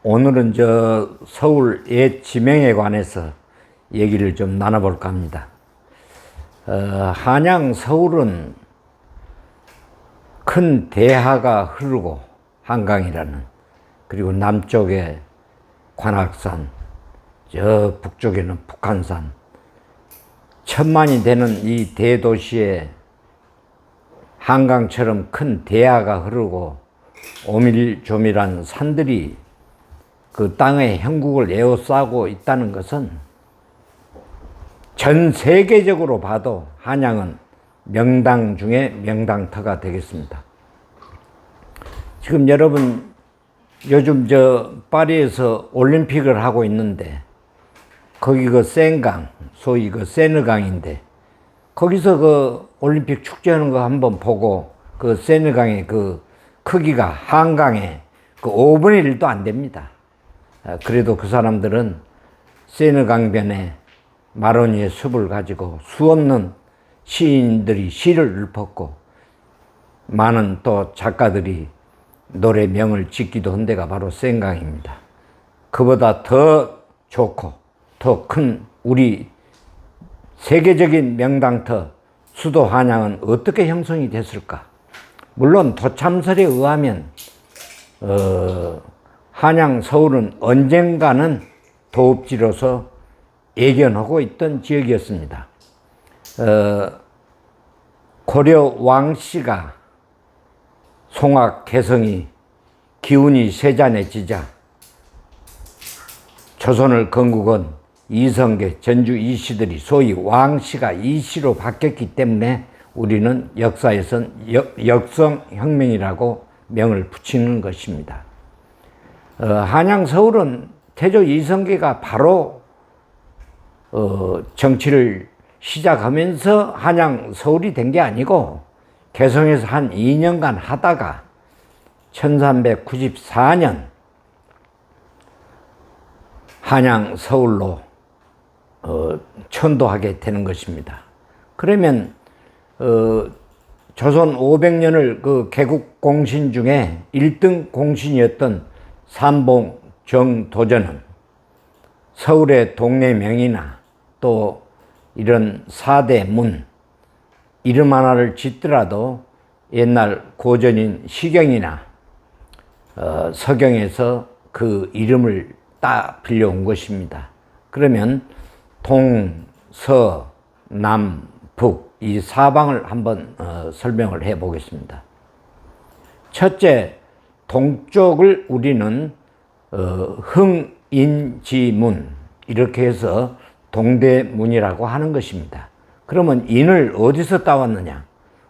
오늘은 서울 옛 지명에 관해서 얘기를 좀 나눠볼까 합니다. 한양 서울은 큰 대하가 흐르고 한강이라는, 그리고 남쪽에 관악산, 저 북쪽에는 북한산, 천만이 되는 이 대도시에 한강처럼 큰 대하가 흐르고 오밀조밀한 산들이 그 땅의 형국을 에워싸고 있다는 것은 전 세계적으로 봐도 한양은 명당 중에 명당터가 되겠습니다. 지금 여러분 요즘 파리에서 올림픽을 하고 있는데, 거기 센강, 소위 세느강인데, 거기서 올림픽 축제하는 거 한번 보고 세느강의 크기가 한강의 5분의 1도 안 됩니다. 그래도 그 사람들은 세느강변에 마로니에 숲을 가지고 수없는 시인들이 시를 읊었고, 많은 또 작가들이 노래명을 짓기도 한 데가 바로 센강입니다. 그보다 더 좋고 더 큰 우리 세계적인 명당터 수도 한양은 어떻게 형성이 됐을까? 물론 도참설에 의하면 한양 서울은 언젠가는 도읍지로서 예견하고 있던 지역이었습니다. 고려 왕씨가 송악 개성이 기운이 세잔해지자 조선을 건국한 이성계, 전주 이씨들이 소위 왕씨가 이씨로 바뀌었기 때문에 우리는 역사에선 역성혁명이라고 명을 붙이는 것입니다. 한양 서울은 태조 이성계가 바로 정치를 시작하면서 한양 서울이 된 게 아니고, 개성에서 한 2년간 하다가 1394년 한양 서울로 천도하게 되는 것입니다. 그러면 조선 500년을 개국 공신 중에 1등 공신이었던 삼봉 정도전은 서울의 동네명이나 또 이런 사대문 이름 하나를 짓더라도 옛날 고전인 시경이나 서경에서 그 이름을 따 빌려온 것입니다. 그러면 동, 서, 남, 북 이 사방을 한번 설명을 해 보겠습니다. 첫째, 동쪽을 우리는 흥인지문 이렇게 해서 동대문이라고 하는 것입니다. 그러면 인을 어디서 따왔느냐?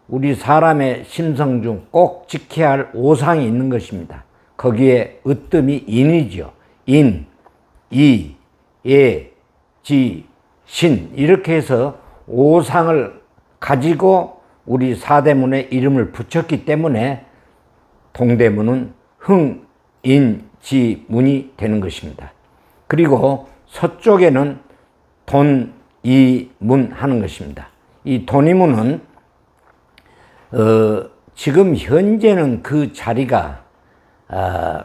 우리 사람의 심성 중 꼭 지켜야 할 오상이 있는 것입니다. 거기에 으뜸이 인이죠. 인, 이, 예, 지, 신 이렇게 해서 오상을 가지고 우리 사대문에 이름을 붙였기 때문에 동대문은 흥인지문이 되는 것입니다. 그리고 서쪽에는 돈이문 하는 것입니다. 이 돈이문은 지금 현재는 그 자리가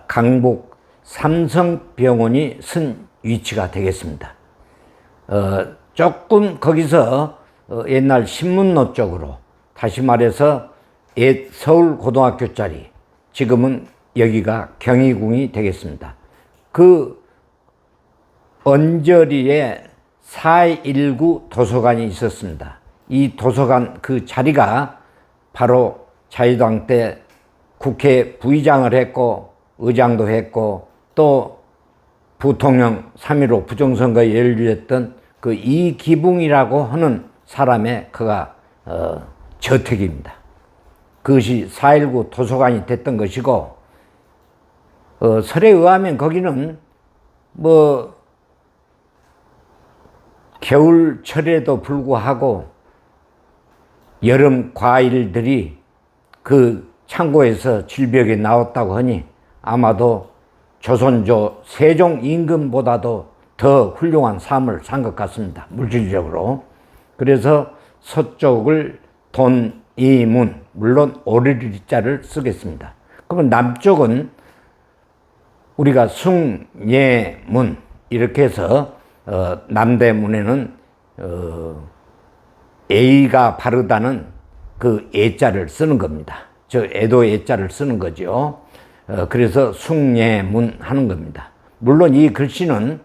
강북 삼성병원이 쓴 위치가 되겠습니다. 조금 거기서 옛날 신문로 쪽으로, 다시 말해서 옛 서울고등학교 자리, 지금은 여기가 경희궁이 되겠습니다. 그 언저리에 419 도서관이 있었습니다. 이 도서관 그 자리가 바로 자유당 때 국회 부의장을 했고 의장도 했고 또 부통령 3.15 부정선거에 연루했던 이기붕이라고 하는 사람의 저택입니다. 그것이 4.19 도서관이 됐던 것이고, 설에 의하면 거기는 겨울철에도 불구하고 여름 과일들이 그 창고에서 질벽에 나왔다고 하니 아마도 조선조 세종 임금보다도 더 훌륭한 삶을 산 것 같습니다. 물질적으로. 그래서 서쪽을 돈이문, 물론 오리리자를 쓰겠습니다. 그러면 남쪽은 우리가 숭예문 이렇게 해서 남대문에는 예의가 바르다는 그 예자를 쓰는 겁니다. 저 애도 예자를 쓰는 거죠. 그래서 숭예문 하는 겁니다. 물론 이 글씨는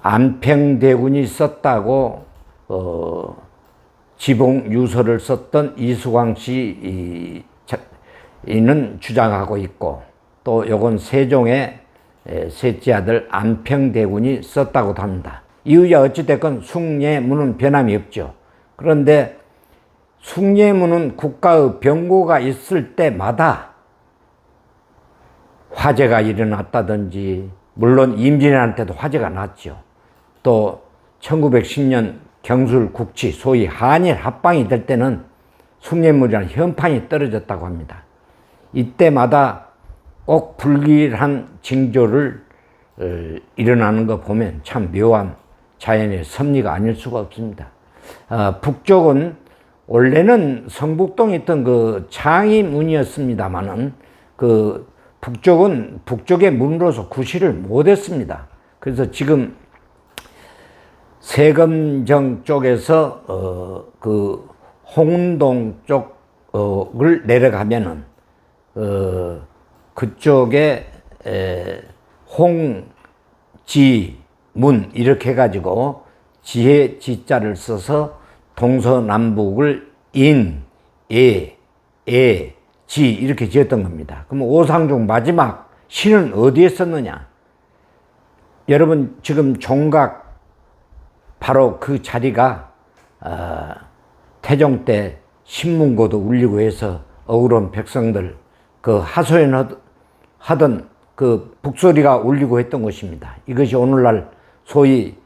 안평대군이 썼다고 지봉 유서를 썼던 이수광 씨는 주장하고 있고, 또 요건 세종의 셋째 아들 안평대군이 썼다고도 합니다. 이유야 어찌됐건 숭예문은 변함이 없죠. 그런데 숭예문은 국가의 병고가 있을 때마다 화재가 일어났다든지, 물론 임진왜란 때도 화재가 났죠. 또 1910년 경술 국치, 소위 한일 합방이 될 때는 숭례문이라는 현판이 떨어졌다고 합니다. 이때마다 꼭 불길한 징조를 일어나는 거 보면 참 묘한 자연의 섭리가 아닐 수가 없습니다. 북쪽은 원래는 성북동에 있던 그 창의문이었습니다만은 그 북쪽은 북쪽의 문으로서 구실을 못했습니다. 그래서 지금 세금정 쪽에서 그 홍은동 쪽을 내려가면은 그쪽에 홍지문 이렇게 해가지고 지혜 지자를 써서 동서남북을 인, 예, 에, 지 이렇게 지었던 겁니다. 그럼 오상중 마지막 시는 어디에 썼느냐? 여러분 지금 종각 바로 그 자리가 태종 때 신문고도 울리고 해서 억울한 백성들 그 하소연 하던 그 북소리가 울리고 했던 곳입니다. 이것이 오늘날 소위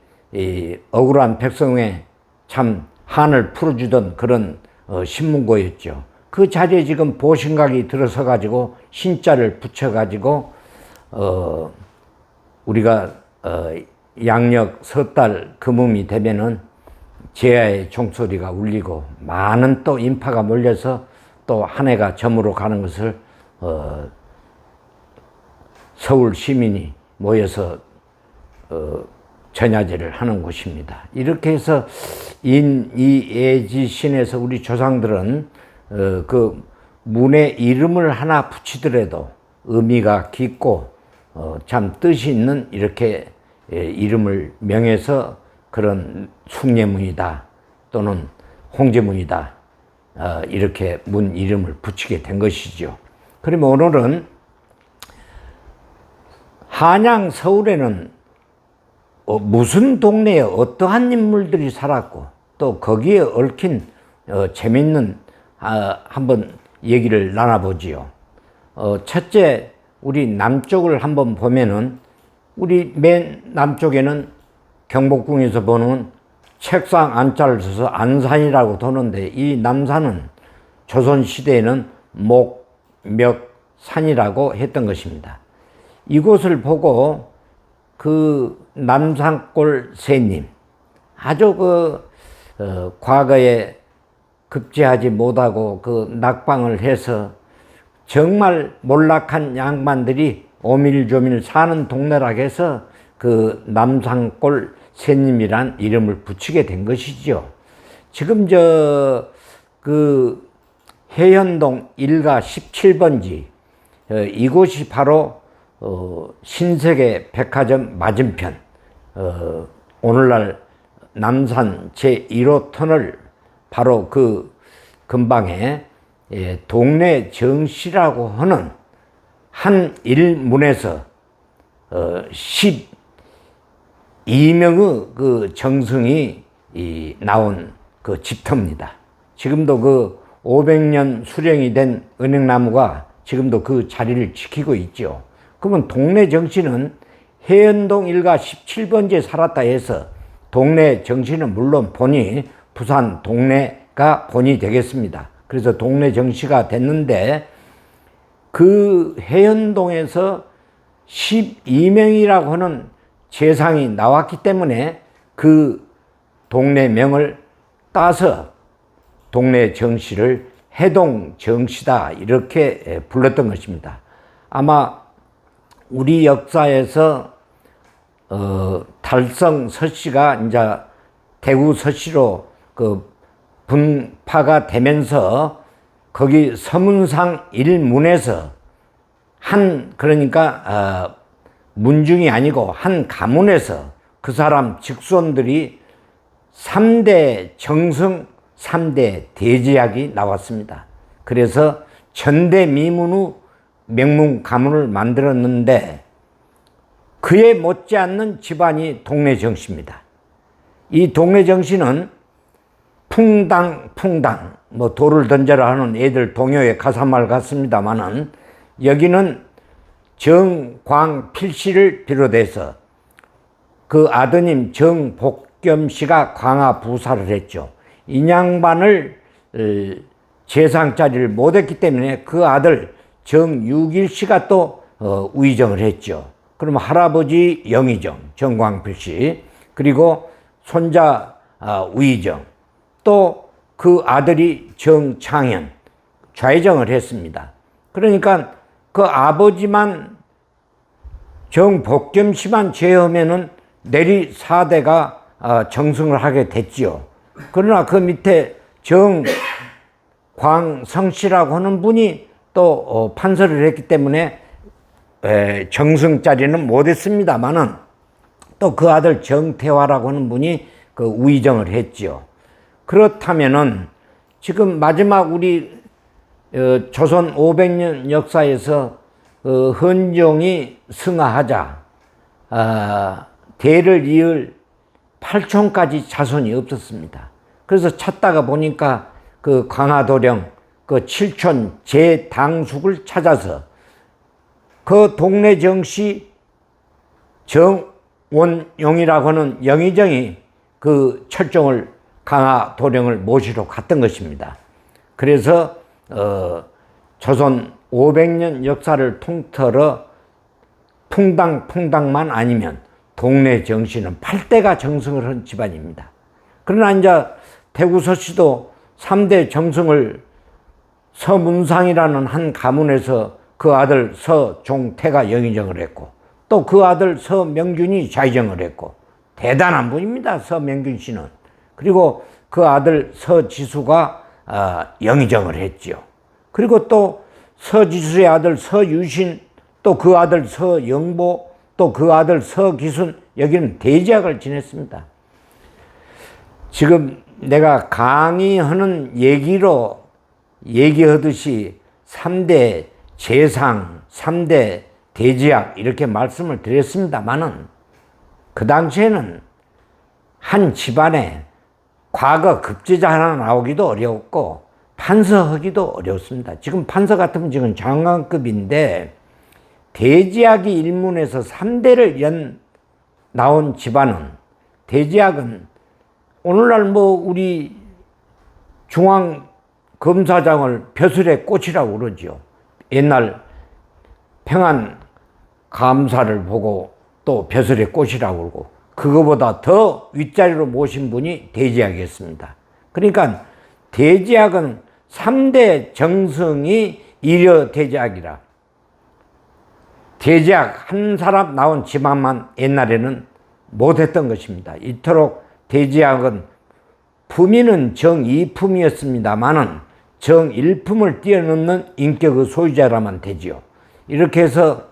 억울한 백성의 참 한을 풀어주던 그런 신문고였죠. 그 자리에 지금 보신각이 들어서 가지고 신자를 붙여 가지고 우리가 양력 섣달 금음이 되면은 제야의 종소리가 울리고 많은 또 인파가 몰려서 또 한 해가 저물어 가는 것을 서울 시민이 모여서 전야제를 하는 곳입니다. 이렇게 해서 인이예지신에서 우리 조상들은 그 문의 이름을 하나 붙이더라도 의미가 깊고 참 뜻이 있는 이렇게 이름을 명해서 그런 숭례문이다 또는 홍제문이다 이렇게 문 이름을 붙이게 된 것이죠. 그러면 오늘은 한양 서울에는 무슨 동네에 어떠한 인물들이 살았고 또 거기에 얽힌 재밌는 한번 얘기를 나눠보지요. 첫째, 우리 남쪽을 한번 보면은 우리 맨 남쪽에는 경복궁에서 보는 책상 안자를 써서 안산이라고 도는데 이 남산은 조선시대에는 목멱산이라고 했던 것입니다. 이곳을 보고 그 남산골 새님, 아주 과거에 급제하지 못하고 그 낙방을 해서 정말 몰락한 양반들이 오밀조밀 사는 동네라고 해서 그 남산골 새님이란 이름을 붙이게 된 것이죠. 지금 그 해현동 1가 17번지 이곳이 바로 신세계 백화점 맞은편 오늘날 남산 제1호 터널 바로 그 근방에 동네 정시라고 하는 한 일문에서 12명의 그 정승이 나온 그 집터입니다. 지금도 그 500년 수령이 된 은행나무가 지금도 그 자리를 지키고 있죠. 그러면 동네 정씨는 해연동 1가 17번지에 살았다 해서 동네 정씨는 물론 본이 부산 동네가 본이 되겠습니다. 그래서 동네 정씨가 됐는데 그 해연동에서 12명이라고 하는 재상이 나왔기 때문에 그 동네명을 따서 동네 정씨를 해동 정씨다 이렇게 불렀던 것입니다. 아마 우리 역사에서 달성 서씨가 이제 대구 서씨로 그 분파가 되면서 거기 서문상 일문에서 그러니까 문중이 아니고 한 가문에서 그 사람 직손들이 3대 정승, 3대 대제약이 나왔습니다. 그래서 전대미문 후 명문 가문을 만들었는데 그에 못지않는 집안이 동래정씨입니다. 이 동래정씨는 풍당, 뭐 돌을 던져라 하는 애들 동요의 가사말 같습니다만은 여기는 정광필씨를 비롯해서 그 아드님 정복겸씨가 광화 부사를 했죠. 인양반을 재상자리를 못했기 때문에 그 아들 정육일씨가 또 우의정을 했죠. 그러면 할아버지 영의정 정광필씨, 그리고 손자 우의정, 또 그 아들이 정창현 좌의정을 했습니다. 그러니까 그 아버지만 정복겸씨만 제외하면은 내리 4대가 정승을 하게 됐지요. 그러나 그 밑에 정광성씨라고 하는 분이 또 판서를 했기 때문에 정승 자리는 못했습니다만은 또 그 아들 정태화라고 하는 분이 그 우의정을 했지요. 그렇다면은 지금 마지막 우리 조선 500년 역사에서 헌종이 승하하자 대를 이을 8촌까지 자손이 없었습니다. 그래서 찾다가 보니까 그 광화도령 그 7촌 제당숙을 찾아서 그 동래정씨 정원용이라고 하는 영의정이 그 철종을 광화도령을 모시러 갔던 것입니다. 그래서 조선 500년 역사를 통틀어 풍당만 아니면 동래정씨는 8대가 정승을 한 집안입니다. 그러나 이제 대구 서씨도 3대 정승을 서문상이라는 한 가문에서 그 아들 서종태가 영의정을 했고 또 그 아들 서명균이 좌의정을 했고 대단한 분입니다. 서명균 씨는. 그리고 그 아들 서지수가 영의정을 했지요. 그리고 또 서지수의 아들 서유신, 또 그 아들 서영보, 또 그 아들 서기순, 여기는 대제학을 지냈습니다. 지금 내가 강의하는 얘기하듯이 3대 재상, 3대 대제학 이렇게 말씀을 드렸습니다만은 그 당시에는 한 집안에 과거 급제자 하나 나오기도 어려웠고 판서하기도 어려웠습니다. 지금 판서 같으면 지금 장관급인데 대제학이 일문에서 3대를 나온 집안은, 대제학은 오늘날 뭐 우리 중앙검사장을 벼슬의 꽃이라고 그러죠. 옛날 평안감사를 보고 또 벼슬의 꽃이라고 그러고 그거보다 더 윗자리로 모신 분이 대제학이었습니다. 그러니까 대제학은 3대 정승이 일여 대제학이라. 대제학 한 사람 나온 집안만 옛날에는 못했던 것입니다. 이토록 대제학은 품위는 정이품이었습니다만은 정일품을 뛰어넘는 인격의 소유자라면 되지요. 이렇게 해서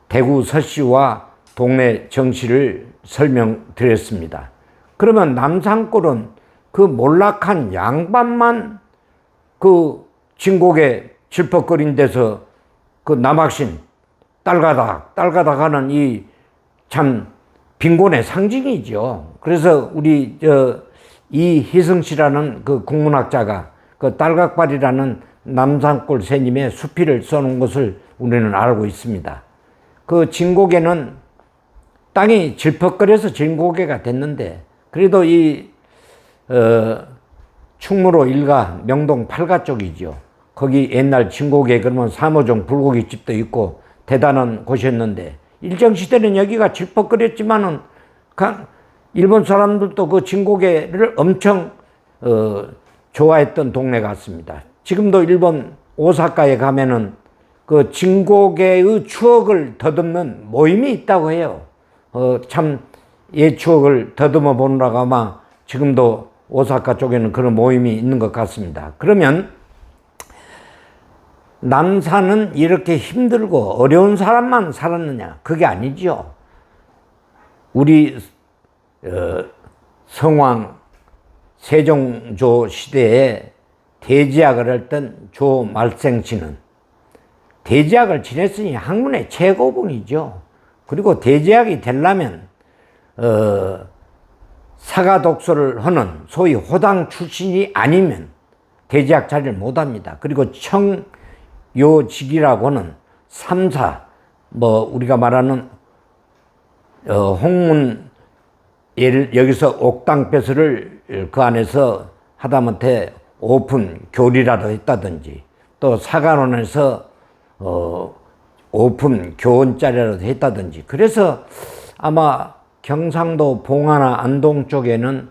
대구 서씨와 동래정씨를 설명드렸습니다. 그러면 남산골은 그 몰락한 양반만 그 진곡에 질퍽거린 데서 그 남학신 딸가닥 하는 이 참 빈곤의 상징이죠. 그래서 우리 이희승 씨라는 그 국문학자가 그 딸각발이라는 남산골 새님의 수필을 써놓은 것을 우리는 알고 있습니다. 그 진곡에는 땅이 질퍽거려서 진고개가 됐는데 그래도 이 충무로 일가 명동 8가 쪽이죠. 거기 옛날 진고개 그러면 삼호종 불고기집도 있고 대단한 곳이었는데 일정시대는 여기가 질퍽거렸지만은 일본 사람들도 그 진고개를 엄청 좋아했던 동네 같습니다. 지금도 일본 오사카에 가면은 그 진고개의 추억을 더듬는 모임이 있다고 해요. 참 옛 추억을 더듬어 보느라고 아마 지금도 오사카 쪽에는 그런 모임이 있는 것 같습니다. 그러면 남산은 이렇게 힘들고 어려운 사람만 살았느냐? 그게 아니죠. 우리 성왕 세종조 시대에 대지학을 했던 조말생씨는 대지학을 지냈으니 학문의 최고봉이죠. 그리고 대지학이 되려면 사가 독서를 하는 소위 호당 출신이 아니면 대지학 자리를 못합니다. 그리고 청요직이라고는 삼사, 우리가 말하는 홍문, 여기서 옥당패설을 그 안에서 하다못해 오픈 교리라도 했다든지, 또 사관원에서 오픈 교원자리라도 했다든지, 그래서 아마 경상도 봉화나 안동 쪽에는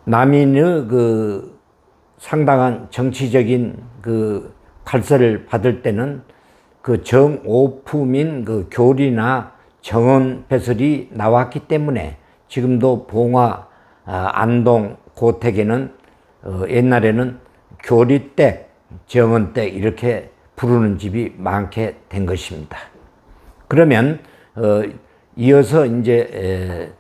남인의 그 상당한 정치적인 그 발설을 받을 때는 그 정오품인 그 교리나 정원 배설이 나왔기 때문에 지금도 봉화, 안동, 고택에는 옛날에는 교리댁, 정원댁 이렇게 부르는 집이 많게 된 것입니다. 그러면 이어서 이제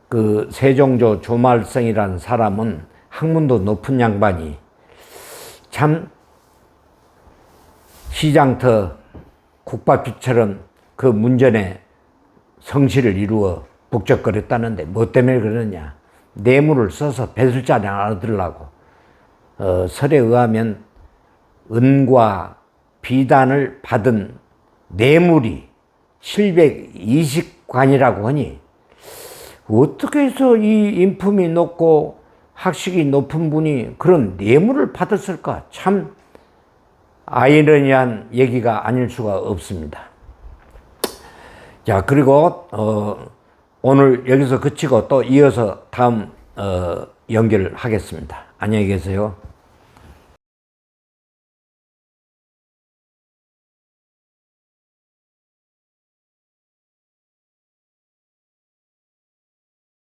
그 세종조 조말생이라는 사람은 학문도 높은 양반이 참 시장터 국밥집처럼 그 문전에 성실을 이루어 북적거렸다는데 뭐 때문에 그러느냐? 뇌물을 써서 배술자를 얻으려고. 설에 의하면 은과 비단을 받은 뇌물이 720관이라고 하니 어떻게 해서 이 인품이 높고 학식이 높은 분이 그런 뇌물을 받았을까? 참 아이러니한 얘기가 아닐 수가 없습니다. 자, 그리고 오늘 여기서 그치고 또 이어서 다음 연결을 하겠습니다. 안녕히 계세요.